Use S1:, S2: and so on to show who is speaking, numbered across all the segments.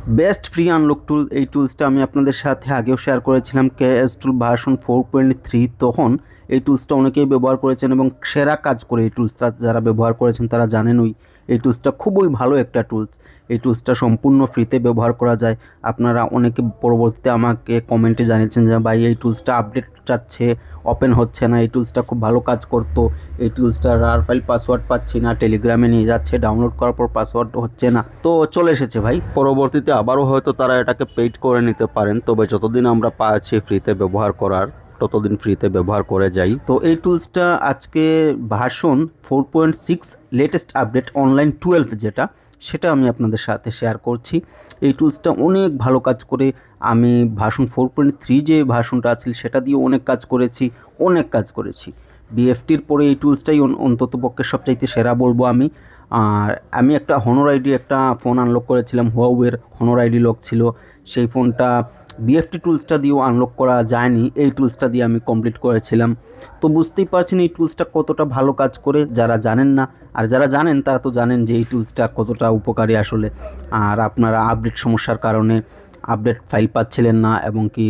S1: Best free unlock টুল, এই টুলসটা আমি আপনাদের সাথে আগেও শেয়ার করেছিলাম কেএস টুল ভার্সন 4.3। তখন এই টুলসটা অনেকেই ব্যবহার করেছেন এবং সেরা কাজ করে এই টুলসটা যারা ব্যবহার করেছেন তারা জানেনই এই টুলসটা খুবই ভালো একটা টুলস। এই টুলসটা সম্পূর্ণ ফ্রিতে ব্যবহার করা যায়। আপনারা অনেকে পরবর্তীতে আমাকে কমেন্টে জানিয়েছেন যে ভাই এই টুলসটা আপডেট চাচ্ছে, ওপেন হচ্ছে না, এই টুলসটা খুব ভালো কাজ করতো, এই টুলসটা রার ফাইল পাসওয়ার্ড পাচ্ছি না, টেলিগ্রামে নিয়ে যাচ্ছে, ডাউনলোড করার পর পাসওয়ার্ড হচ্ছে না। তো চলে এসেছে ভাই, পরবর্তীতে আবারও হয়তো তারা এটাকে পেইড করে নিতে পারেন, তবে যতদিন আমরা পাচ্ছি ফ্রিতে ব্যবহার করার ততদিন ফ্রিতে ব্যবহার করে যাই। তো এই টুলসটা আজকে ভার্সন 4.6 লেটেস্ট আপডেট অনলাইন 12 যেটা, সেটা আমি আপনাদের সাথে শেয়ার করছি। এই টুলসটা অনেক ভালো কাজ করে। আমি ভার্সন 4.3 যে ভার্সনটা আছে সেটা দিয়ে অনেক কাজ করেছি। বিএফটির পরে এই টুলসটাই অন্তত পক্ষে সবচাইতে সেরা বলবো আমি। আর আমি একটা হনর আইডি একটা ফোন আনলক করেছিলাম, হুয়াওয়ের হনর আইডি লক ছিল। সেই ফোনটা বিএফটি টুলসটা দিয়েও আনলক করা যায়নি, এই টুলসটা দিয়ে আমি কমপ্লিট করেছিলাম। তো বুঝতেই পারছেন এই টুলসটা কতটা ভালো কাজ করে, যারা জানেন না। আর যারা জানেন তারা তো জানেন যে এই টুলসটা কতটা উপকারী আসলে। আর আপনারা আপডেট সমস্যার কারণে আপডেট ফাইল পাচ্ছিলেন না এবং কি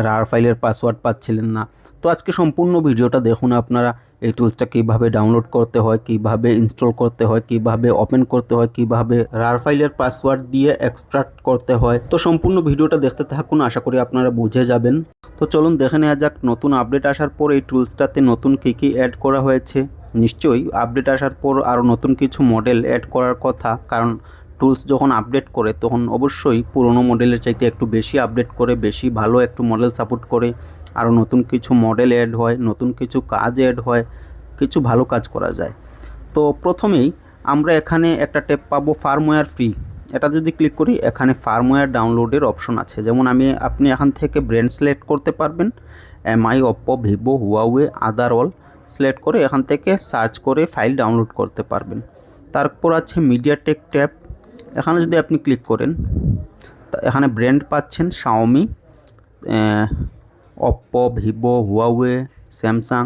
S1: রার ফাইলের পাসওয়ার্ড পাচ্ছিলেন না। তো আজকে সম্পূর্ণ ভিডিওটা দেখুন আপনারা, এই টুলসটা কীভাবে ডাউনলোড করতে হয়, কীভাবে ইনস্টল করতে হয়, কীভাবে ওপেন করতে হয়, কীভাবে রার ফাইলের পাসওয়ার্ড দিয়ে এক্সট্রাক্ট করতে হয়। তো সম্পূর্ণ ভিডিওটা দেখতে থাকুন, আশা করি আপনারা বুঝে যাবেন। তো চলুন দেখে নেওয়া যাক নতুন আপডেট আসার পর এই টুলসটাতে নতুন কী অ্যাড করা হয়েছে। নিশ্চয়ই আপডেট আসার পর আরও নতুন কিছু মডেল অ্যাড করার কথা, কারণ টুলস যখন আপডেট করে তখন অবশ্যই পুরনো মডেলের চাইতে একটু বেশি আপডেট করে, বেশি ভালো একটু মডেল সাপোর্ট করে, আরও নতুন কিছু মডেল অ্যাড হয়, নতুন কিছু কাজ অ্যাড হয়, কিছু ভালো কাজ করা যায়। তো প্রথমেই আমরা এখানে একটা ট্যাব পাবো ফার্মওয়্যার ফ্রি। এটা যদি ক্লিক করি এখানে ফার্মওয়্যার ডাউনলোডের অপশন আছে। যেমন আপনি এখান থেকে ব্র্যান্ড সিলেক্ট করতে পারবেন, এমআই, ওপ্পো, ভিভো, হুয়াওয়ে, আদার অল সিলেক্ট করে এখান থেকে সার্চ করে ফাইল ডাউনলোড করতে পারবেন। তারপর আছে মিডিয়াটেক ট্যাব, এখানে যদি আপনি ক্লিক করেন এখানে ব্র্যান্ড পাচ্ছেন Xiaomi, Oppo, Vivo, Huawei, Samsung.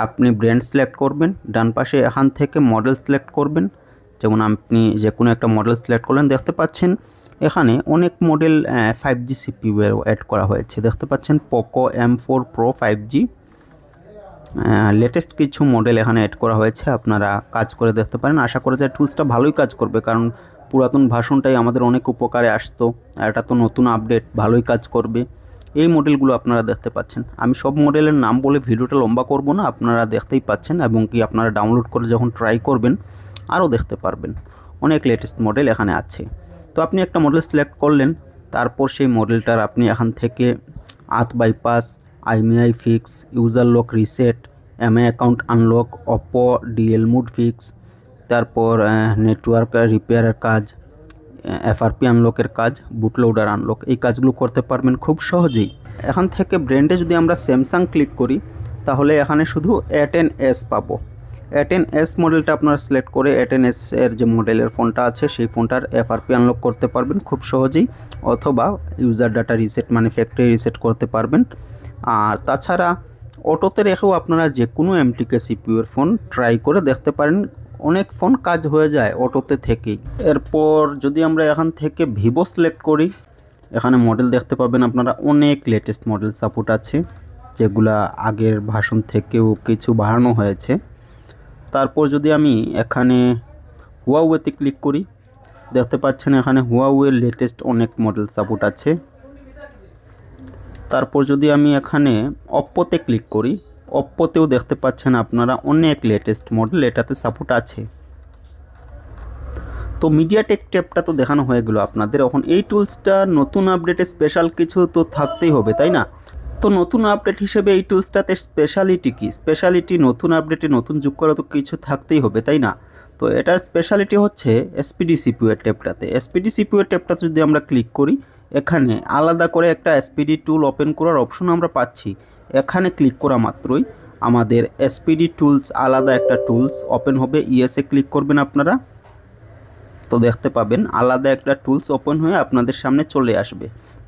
S1: আপনি ব্র্যান্ড সিলেক্ট করবেন, ডান পাশে এখান থেকে মডেল সিলেক্ট করবেন। যেমন আপনি যে কোনো একটা মডেল সিলেক্ট করলেন, দেখতে পাচ্ছেন এখানে অনেক মডেল 5G CPU এর অ্যাড করা হয়েছে। দেখতে পাচ্ছেন Poco M4 Pro 5G, latest কিছু মডেল এখানে অ্যাড করা হয়েছে। আপনারা কাজ করে দেখতে পারেন, আশা করা যায় টুলসটা ভালোই কাজ করবে, কারণ পুরাতন ভার্সনটাই আমাদের অনেক উপকারে আসতো, আর এটা তো নতুন আপডেট, ভালোই কাজ করবে। এই মডেলগুলো আপনারা দেখতে পাচ্ছেন। আমি সব মডেলের নাম বলে ভিডিওটা লম্বা করব না, আপনারা দেখতেই পাচ্ছেন এবং কি আপনারা ডাউনলোড করে যখন ট্রাই করবেন আরও দেখতে পারবেন অনেক লেটেস্ট মডেল এখানে আছে। তো আপনি একটা মডেল সিলেক্ট করলেন, তারপর সেই মডেলটার আপনি এখান থেকে auth bypass, IMEI fix, user lock reset, Mi account unlock, Oppo DL mode fix, তারপর নেটওয়ার্ক রিপেয়ারের কাজ, এফআরপি আনলকের কাজ, বুটলোডার আনলক, এই কাজগুলো করতে পারবেন খুব সহজেই। এখান থেকে ব্র্যান্ডে যদি আমরা স্যামসাং ক্লিক করি তাহলে এখানে শুধু A10s পাবো। A10s মডেলটা আপনারা সিলেক্ট করে A10s এর যে মডেলের ফোনটা আছে সেই ফোনটার এফআরপি আনলক করতে পারবেন খুব সহজেই, অথবা ইউজার ডাটা রিসেট মানে ফ্যাক্টরি রিসেট করতে পারবেন। আর তাছাড়া অটোতে রেখেও আপনারা যে কোনো এমটিকে সিপিইউর ফোন ট্রাই করে দেখতে পারেন, অনেক ফোন কাজ হয়ে যায় অটোতে থেকেই। এরপর যদি আমরা এখান থেকে ভিভো সিলেক্ট করি, এখানে মডেল দেখতে পাবেন আপনারা অনেক লেটেস্ট মডেল সাপোর্ট আছে, যেগুলা আগের ভার্সন থেকেও কিছু বাড়ানো হয়েছে। তারপর যদি আমি এখানে হুয়াওয়েতে ক্লিক করি, দেখতে পাচ্ছেন এখানে হুয়াওয়ের লেটেস্ট অনেক মডেল সাপোর্ট আছে। তারপর যদি আমি এখানে ওপ্পোতে ক্লিক করি, ওপ্পোতেও দেখতে পাচ্ছেন আপনারা অনেক লেটেস্ট মডেল এটাতে সাপোর্ট আছে। তো মিডিয়াটেক ট্যাবটা তো দেখানো হয়ে গেল আপনাদের। এখন এই টুলসটা নতুন আপডেটে স্পেশাল কিছু তো থাকতেই হবে, তাই না? তো নতুন আপডেট হিসেবে এই টুলসটাতে স্পেশালিটি কি? স্পেশালিটি নতুন আপডেটে নতুন যুগ করা তো কিছু থাকতেই হবে, তাই না? তো এটার স্পেশালিটি হচ্ছে এসপিডি সিপিইউ এর ট্যাবটাতে। এসপিডি সিপিইউ এর ট্যাবটাতে যদি আমরা ক্লিক করি, এখানে আলাদা করে একটা এসপিডি টুল ওপেন করার অপশন আমরা পাচ্ছি। এখানে ক্লিক করা মাত্রই আমাদের এসপিডি টুলস আলাদা একটা টুলস ওপেন হবে। ইএসএ ক্লিক করবেন আপনারা, তো দেখতে পাবেন আলাদা একটা টুলস ওপেন হয়ে আপনাদের সামনে চলে আসবে,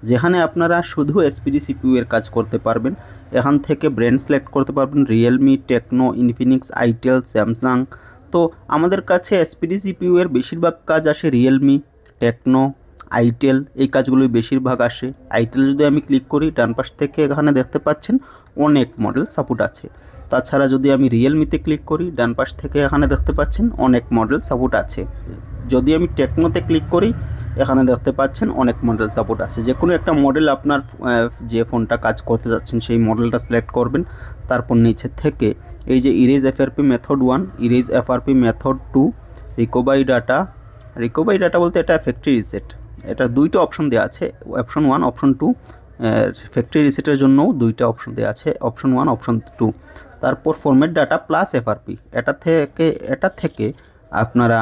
S1: যেখানে আপনারা শুধু এসপিডি সিপিইউ এর কাজ করতে পারবেন। এখান থেকে ব্র্যান্ড সিলেক্ট করতে পারবেন, Realme, Tecno, Infinix, itel, Samsung. তো আমাদের কাছে এসপিডি সিপিইউ এর বেশিরভাগ কাজ আসে রিয়েলমি, টেকনো, আইটেল, এই কাজগুলোই বেশিরভাগ আসে। আইটেল যদি আমি ক্লিক করি, ডান পাশ থেকে এখানে দেখতে পাচ্ছেন অনেক মডেল সাপোর্ট আছে। তাছাড়া যদি আমি রিয়েলমিতে ক্লিক করি, ডান পাশ থেকে এখানে দেখতে পাচ্ছেন অনেক মডেল সাপোর্ট আছে। যদি আমি টেকনোতে ক্লিক করি, এখানে দেখতে পাচ্ছেন অনেক মডেল সাপোর্ট আছে। যে কোনো একটা মডেল আপনার যে ফোনটা কাজ করতে যাচ্ছেন সেই মডেলটা সিলেক্ট করবেন। তারপর নিচে থেকে এই যে erase FRP method 1, erase FRP method 2, recovery data বলতে এটা ফ্যাক্টরি রিসেট, এটা দুইটা অপশন দেওয়া আছে, অপশন 1 অপশন 2। ফ্যাক্টরি রিসেটের জন্যও দুইটা অপশন দেওয়া আছে, অপশন 1 অপশন 2। তারপর ফরম্যাট ডাটা প্লাস এফআরপি, এটা থেকে আপনারা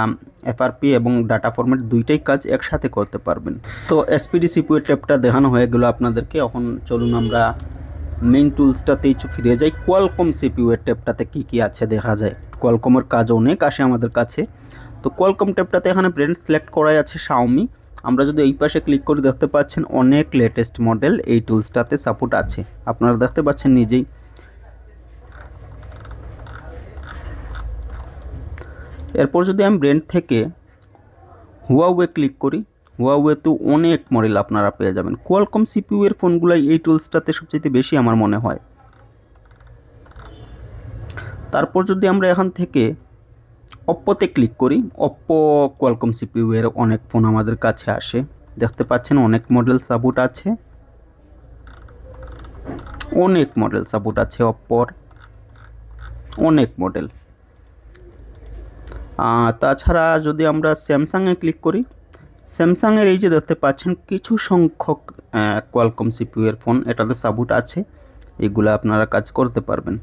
S1: এফআরপি এবং ডাটা ফরম্যাট দুইটাই কাজ একসাথে করতে পারবেন। তো এসপিডি সিপিইউ ট্যাবটা দেখানো হয়ে গেল আপনাদেরকে। এখন চলুন আমরা মেইন টুলসটাতেই ফিরে যাই। কোয়ালকম সিপিইউ এর ট্যাবটাতে কী আছে দেখা যায়। কোয়ালকমের কাজ অনেক আসে আমাদের কাছে। তো কোয়ালকম ট্যাবটাতে এখানে ব্র্যান্ড সিলেক্ট করাই আছে শাওমি। আমরা যদি এই পাশে ক্লিক করে দেখতে পাচ্ছেন অনেক লেটেস্ট মডেল এই টুলসটাতে সাপোর্ট আছে, আপনারা দেখতে পাচ্ছেন নিজেই। এরপর যদি আমি ব্র্যান্ড থেকে হুয়াওয়ে ক্লিক করি, হুয়াওয়েতেও অনেক মডেল আপনারা পেয়ে যাবেন। কোয়ালকম সিপিইউ এর ফোনগুলাই এই টুলসটাতে সবচেয়ে বেশি আমার মনে হয়। তারপর যদি আমরা এখান থেকে অপ্পোতে ক্লিক করি, অপ্পো কোয়ালকম সিপিইউ এর অনেক ফোন আমাদের কাছে আসে, দেখতে পাচ্ছেন অনেক মডেল সাপোর্ট আছে, অনেক মডেল সাপোর্ট আছে অপ্পোর, অনেক মডেল। তাছাড়া যদি আমরা স্যামসাংয়ে ক্লিক করি, স্যামসাংয়ের এই যে দেখতে পাচ্ছেন কিছু সংখ্যক কোয়ালকম সিপিইউ এর ফোন এটাতে সাপোর্ট আছে, এগুলো আপনারা কাজ করতে পারবেন।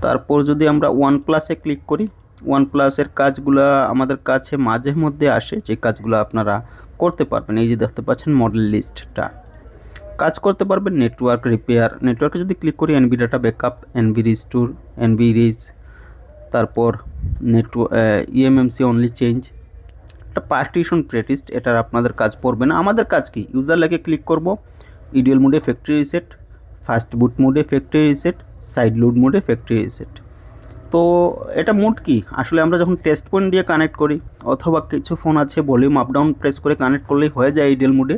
S1: তারপর যদি আমরা ওয়ানপ্লাসে ক্লিক করি, ওয়ানপ্লাসের কাজগুলো আমাদের কাছে মাঝে মধ্যে আসে, যে কাজগুলো আপনারা করতে পারবেন। এই যে দেখতে পাচ্ছেন মডেল লিস্টটা কাজ করতে পারবেন। নেটওয়ার্ক রিপেয়ার, নেটওয়ার্কে যদি ক্লিক করি NV data backup, NV restore, NV রিজ, তারপর ইএমএমসি অনলি চেঞ্জ, একটা পার্টিশন প্রেটিস্ট, এটার আপনাদের কাজ পড়বে না। আমাদের কাজ কি, ইউজার লেগে ক্লিক করব, ইডিএল মোডে ফ্যাক্টরি রিসেট, ফাস্ট বুট মোডে ফ্যাক্টরি রিসেট, সাইড লোড মোডে ফ্যাক্টরি রিসেট। তো এটা মোড কি, আসলে আমরা যখন টেস্ট পয়েন্ট দিয়ে কানেক্ট করি অথবা কিছু ফোন আছে ভলিউম আপ ডাউন প্রেস করে কানেক্ট করলেই হয়ে যায় ইডিএল মোডে,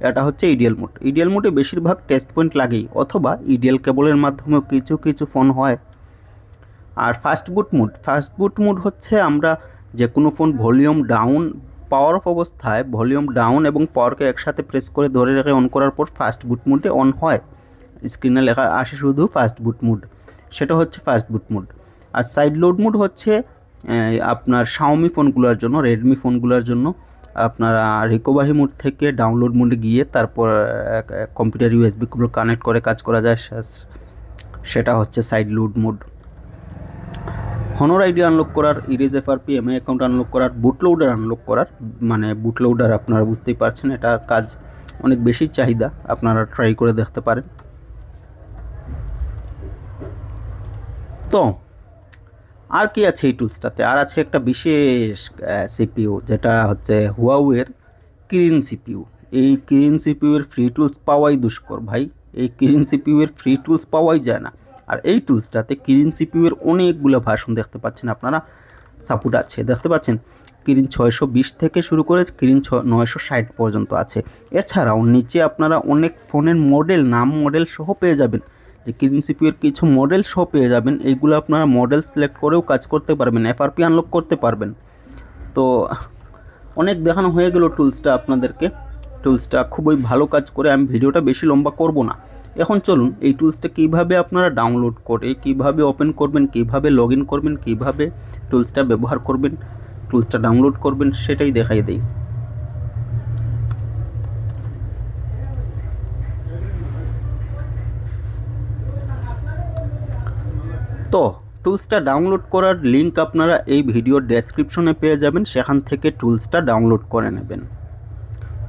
S1: এটা হচ্ছে ইডিএল মোড। ইডিএল মোডে বেশিরভাগ টেস্ট পয়েন্ট লাগেই, অথবা ইডিএল কেবলের মাধ্যমেও কিছু ফোন হয়। আর ফাস্ট বুট মোড হচ্ছে আমরা যে কোনো phone volume down, power of অবস্থায় ভলিউম ডাউন এবং পাওয়ারকে একসাথে প্রেস করে ধরে রেখে অন করার পর ফাস্ট বুট মোডে অন হয়, স্ক্রিনে লেখা আসে শুধু ফাস্ট বুট মোড, সেটা হচ্ছে ফাস্ট বুট মোড। আর সাইড লোড মোড হচ্ছে আপনার শাওমি ফোনগুলোর জন্য, রেডমি ফোনগুলোর জন্য আপনারা রিকভারি মোড থেকে ডাউনলোড মোডে গিয়ে তারপর কম্পিউটার ইউএসবি কেবল কানেক্ট করে কাজ করা যায়, সেটা হচ্ছে side load mode. Honor ID unlock করার, erase FRP Mi account unlock করার, বুটলোডার আনলক করার, মানে বুটলোডার আপনারা বুঝতেই পারছেন এটার কাজ অনেক বেশি চাহিদা, আপনারা ট্রাই করে দেখতে পারেন। তো আর কি আছে এই টুলসটাতে, আর আছে একটা বিশেষ সিপিইউ যেটা হচ্ছে হুয়াওয়ের কিরিন সিপিইউ। এই কিরিন সিপিইউ এর ফ্রি টুলস পাওয়াই দুষ্কর ভাই, এই কিরিন সিপিইউ এর ফ্রি টুলস পাওয়াই যায় না। আর এই টুলসটাতে কিরিন সিপিইউ এর অনেকগুলো ভার্সন দেখতে পাচ্ছেন আপনারা, সাপোর্ট আছে দেখতে পাচ্ছেন। কিরিন 620 থেকে শুরু করে কিরিন 960 পর্যন্ত আছে। এছাড়াও নিচে আপনারা অনেক ফোনের মডেল, নাম মডেল সহ পেয়ে যাবেন, যে কিরিন সিপিইউ এর কিছু মডেল সহ পেয়ে যাবেন। এইগুলো আপনারা মডেল সিলেক্ট করেও কাজ করতে পারবেন, এফআরপি আনলক করতে পারবেন। তো অনেক দেখানো হয়ে গেল টুলসটা আপনাদেরকে, টুলসটা খুবই ভালো কাজ করে, আমি ভিডিওটা বেশি লম্বা করব না। এখন চলুন এই টুলসটা কীভাবে আপনারা ডাউনলোড করে কীভাবে ওপেন করবেন, কীভাবে লগ ইন করবেন, কীভাবে টুলসটা ব্যবহার করবেন, টুলসটা ডাউনলোড করবেন, সেটাই দেখাই দেই। তো টুলসটা ডাউনলোড করার লিঙ্ক আপনারা এই ভিডিওর ডেসক্রিপশনে পেয়ে যাবেন, সেখান থেকে টুলসটা ডাউনলোড করে নেবেন।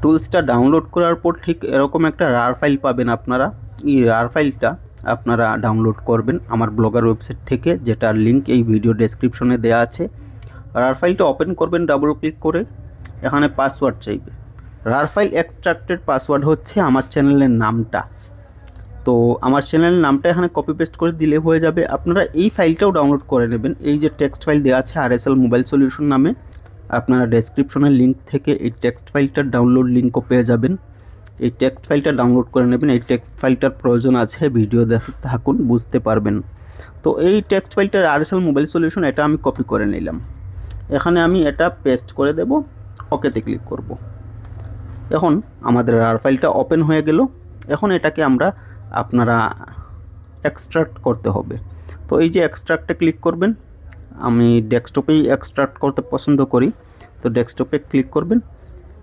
S1: টুলসটা ডাউনলোড করার পর ঠিক এরকম একটা রার ফাইল পাবেন আপনারা, এই রার ফাইলটা আপনারা ডাউনলোড করবেন আমার ব্লগার ওয়েবসাইট থেকে, যেটার লিঙ্ক এই ভিডিও ডেসক্রিপশনে দেওয়া আছে। রার ফাইলটা ওপেন করবেন ডাবল ক্লিক করে, এখানে পাসওয়ার্ড চাইবে। রার ফাইল এক্সট্রাক্টেড পাসওয়ার্ড হচ্ছে আমার চ্যানেলের নামটা, তো আমার চ্যানেলের নামটা এখানে কপি পেস্ট করে দিলে হয়ে যাবে। আপনারা এই ফাইলটাও ডাউনলোড করে নেবেন, এই যে টেক্সট ফাইল দেওয়া আছে RSL মোবাইল সলিউশন নামে, আপনারা ডেসক্রিপশনের লিঙ্ক থেকে এই টেক্সট ফাইলটার ডাউনলোড লিঙ্কও পেয়ে যাবেন। এই টেক্সট ফাইলটা ডাউনলোড করে নেবেন। এই টেক্সট ফাইলটার প্রয়োজন আছে, ভিডিও দেখতে থাকুন, বুঝতে পারবেন। তো এই টেক্সট ফাইলটার RSL মোবাইল সলিউশন এটা আমি কপি করে নিলাম। এখানে আমি এটা পেস্ট করে দেব, ওকেতে ক্লিক করব। এখন আমাদের রার ফাইলটা ওপেন হয়ে গেল। এখন এটাকে আপনারা এক্সট্রাক্ট করতে হবে। তো এই যে এক্সট্রাক্টে ক্লিক করবেন, আমি ডেস্কটপেই এক্সট্রাক্ট করতে পছন্দ করি। তো ডেস্কটপে ক্লিক করবেন,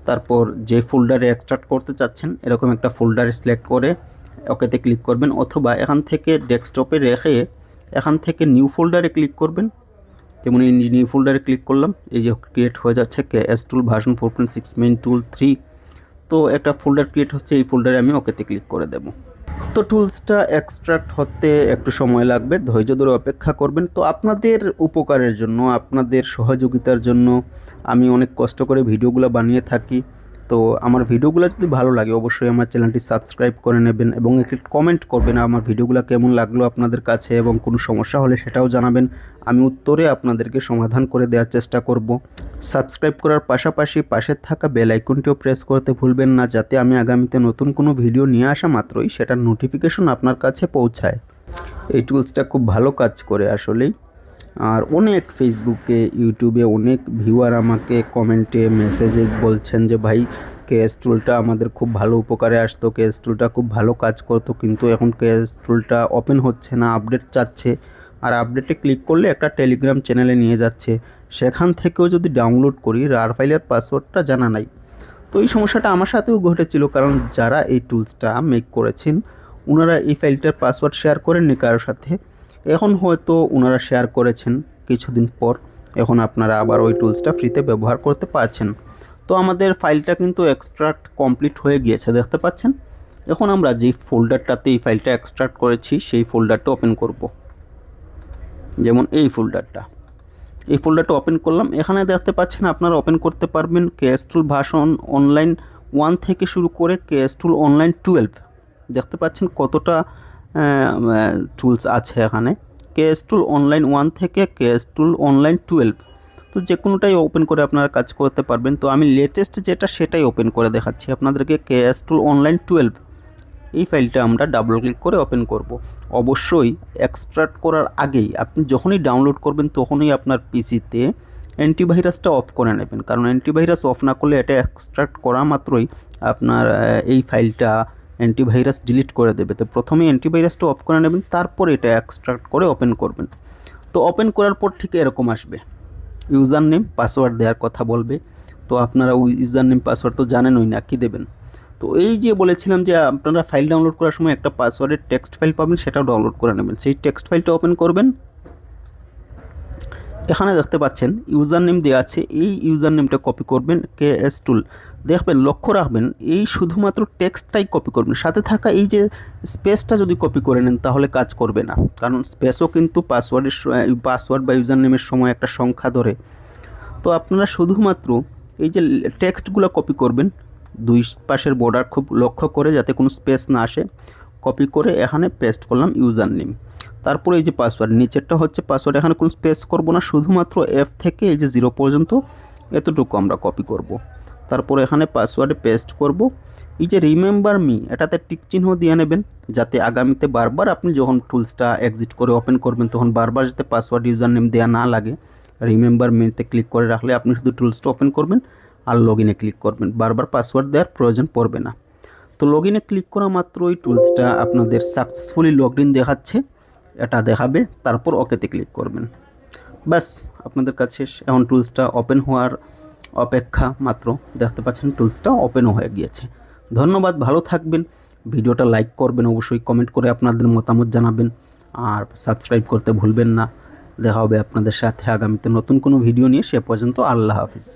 S1: তারপর যে ফোল্ডারে এক্সট্রাক্ট করতে চাচ্ছেন এরকম একটা ফোল্ডার সিলেক্ট করে ওকেতে ক্লিক করবেন, অথবা এখান থেকে ডেস্কটপে রেখে এখান থেকে নিউ ফোল্ডারে ক্লিক করবেন। যেমন এই নিউ ফোল্ডারে ক্লিক করলাম, এই যে ক্রিয়েট হয়ে যাচ্ছে KS টুল ভার্সন 4.6 মেইন টুল 3। তো একটা ফোল্ডার ক্রিয়েট হচ্ছে, এই ফোল্ডারে আমি ওকেতে ক্লিক করে দেব। তো টুলসটা এক্সট্রাক্ট হতে একটু সময় লাগবে, ধৈর্য ধরে অপেক্ষা করবেন। তো আপনাদের উপকারের জন্য, আপনাদের সহযোগিতার জন্য আমি অনেক কষ্ট করে ভিডিওগুলো বানিয়ে থাকি। তো আমার ভিডিওগুলো যদি ভালো লাগে অবশ্যই আমার চ্যানেলটি সাবস্ক্রাইব করে নেবেন এবং একটি কমেন্ট করবেন আমার ভিডিওগুলো কেমন লাগলো আপনাদের কাছে, এবং কোনো সমস্যা হলে সেটাও জানাবেন। আমি উত্তরে আপনাদেরকে সমাধান করে দেওয়ার চেষ্টা করব। সাবস্ক্রাইব করার পাশাপাশি পাশে থাকা বেল আইকনটিও প্রেস করতে ভুলবেন না, যাতে আমি আগামীতে নতুন কোনো ভিডিও নিয়ে আসা মাত্রই সেটার নোটিফিকেশন আপনার কাছে পৌঁছায়। এই টুলসটা খুব ভালো কাজ করে আসলেই। আর অনেক ফেসবুকে, ইউটিউবে অনেক ভিউয়ার আমাকে কমেন্টে মেসেজে বলছেন যে ভাই KS টুলটা আমাদের খুব ভালো উপকারে আসতো, KS টুলটা খুব ভালো কাজ করতো, কিন্তু এখন KS টুলটা ওপেন হচ্ছে না, আপডেট চাচ্ছে। আর আপডেটে ক্লিক করলে একটা টেলিগ্রাম চ্যানেলে নিয়ে যাচ্ছে, সেখান থেকেও যদি ডাউনলোড করি রার ফাইলের পাসওয়ার্ডটা জানা নাই। তো এই সমস্যাটা আমার সাথেও ঘটেছিল, কারণ যারা এই টুলসটা মেক করেছেন ওনারা এই ফাইলটার পাসওয়ার্ড শেয়ার করেননি কারোর সাথে। এখন হয়তো ওনারা শেয়ার করেছেন কিছুদিন পর, এখন আপনারা আবার ওই টুলসটা ফ্রিতে ব্যবহার করতে পারছেন। তো আমাদের ফাইলটা কিন্তু এক্সট্রাক্ট কমপ্লিট হয়ে গিয়েছে, দেখতে পাচ্ছেন। এখন আমরা যেই ফোল্ডারটাতে এই ফাইলটা এক্সট্রাক্ট করেছি সেই ফোল্ডারটা ওপেন করব। যেমন এই ফোল্ডারটা ওপেন করলাম। এখানে দেখতে পাচ্ছেন আপনারা ওপেন করতে পারবেন KS টুল ভার্সন অনলাইন 1 থেকে শুরু করে KS টুল অনলাইন 12। দেখতে পাচ্ছেন কতটা টুলস আছে এখানে, KS টুল অনলাইন 1 থেকে KS টুল অনলাইন 12। তো যে কোনোটাই ওপেন করে আপনারা কাজ করতে পারবেন। তো আমি লেটেস্ট যেটা সেটাই ওপেন করে দেখাচ্ছি আপনাদেরকে, KS টুল অনলাইন 12। এই ফাইলটা আমরা ডাবল ক্লিক করে ওপেন করব। অবশ্যই এক্সট্রাক্ট করার আগেই আপনি যখনই ডাউনলোড করবেন তখনই আপনার পিসিতে অ্যান্টিভাইরাসটা অফ করে নেবেন, কারণ অ্যান্টিভাইরাস অফ না করলে এটা এক্সট্রাক্ট করা মাত্রই আপনার এই ফাইলটা অ্যান্টিভাইরাস ডিলিট করে দেবে। তো প্রথমে অ্যান্টিভাইরাসটা অফ করে নেবেন, তারপর এটা এক্সট্রাক্ট করে ওপেন করবেন। তো ওপেন করার পর ঠিক এরকম আসবে, ইউজার নেম পাসওয়ার্ড দেওয়ার কথা বলবে। তো আপনারা ওই ইউজার নেম পাসওয়ার্ড তো জানেনই না, কী দেবেন। তো এই যে বলেছিলাম যে আপনারা ফাইল ডাউনলোড করার সময় একটা পাসওয়ার্ডের টেক্সট ফাইল পাবেন, সেটাও ডাউনলোড করে নেবেন। সেই টেক্সট ফাইলটা ওপেন করবেন। এখানে দেখতে পাচ্ছেন ইউজার নেম দেওয়া আছে, এই ইউজার নেমটা কপি করবেন KS টুল। দেখবেন, লক্ষ্য রাখবেন এই শুধুমাত্র টেক্সটটাই কপি করবেন, সাথে থাকা এই যে স্পেসটা যদি কপি করে নেন তাহলে কাজ করবে না, কারণ স্পেসও কিন্তু পাসওয়ার্ড বা ইউজার নেমের সময় একটা সংখ্যা ধরে। তো আপনারা শুধুমাত্র এই যে টেক্সটগুলো কপি করবেন, দুই পাশের বর্ডার খুব লক্ষ্য করে যাতে কোনো স্পেস না আসে, কপি করে এখানে পেস্ট করলাম ইউজার নেম। তারপরে এই যে পাসওয়ার্ড, নিচেরটা হচ্ছে পাসওয়ার্ড, এখানে কোনো স্পেস করব না, শুধুমাত্র F থেকে এই যে 0 পর্যন্ত এতটুকু আমরা কপি করব। তারপরে এখানে পাসওয়ার্ডে পেস্ট করব। এই যে রিমেম্বার মি, এটাতে টিক চিহ্ন দিয়ে নেবেন, যাতে আগামীতে বারবার আপনি যখন টুলসটা এক্সিট করে ওপেন করবেন তখন বারবার যাতে পাসওয়ার্ড ইউজার নেম দেওয়া না লাগে। রিমেম্বার মিতে ক্লিক করে রাখলে আপনি শুধু টুলসটা ওপেন করবেন আর লগইনে ক্লিক করবেন, বারবার পাসওয়ার্ড দেওয়ার প্রয়োজন পড়বে না। তো লগইনে ক্লিক করা মাত্রই টুলসটা আপনাদের সাকসেসফুলি লগইন দেখাচ্ছে, এটা দেখাবে, তারপর ওকেতে ক্লিক করবেন। ব্যাস, আপনাদের কাছে এখন টুলসটা ওপেন হওয়ার অপেক্ষা মাত্র। দেখতে পাচ্ছেন টুলসটা ওপেনও হয়ে গিয়েছে। ধন্যবাদ, ভালো থাকবেন। ভিডিওটা লাইক করবেন, অবশ্যই কমেন্ট করে আপনাদের মতামত জানাবেন, আর সাবস্ক্রাইব করতে ভুলবেন না। দেখা হবে আপনাদের সাথে আগামীতে নতুন কোনো ভিডিও নিয়ে, সে পর্যন্ত আল্লাহ হাফিজ।